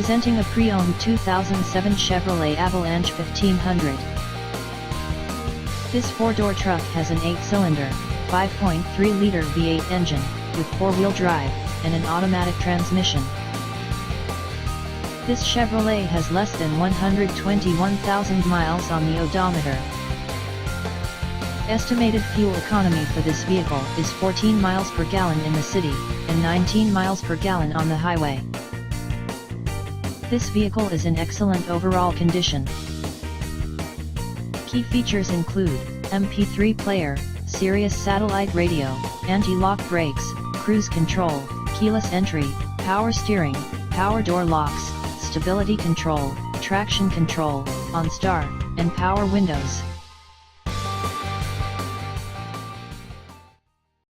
Presenting a pre-owned 2007 Chevrolet Avalanche 1500. This four-door truck has an 8-cylinder, 5.3-liter V8 engine, with four-wheel drive, and an automatic transmission. This Chevrolet has less than 121,000 miles on the odometer. Estimated fuel economy for this vehicle is 14 miles per gallon in the city, and 19 miles per gallon on the highway. This vehicle is in excellent overall condition. Key features include MP3 player, Sirius satellite radio, anti-lock brakes, cruise control, keyless entry, power steering, power door locks, stability control, traction control, OnStar, and power windows.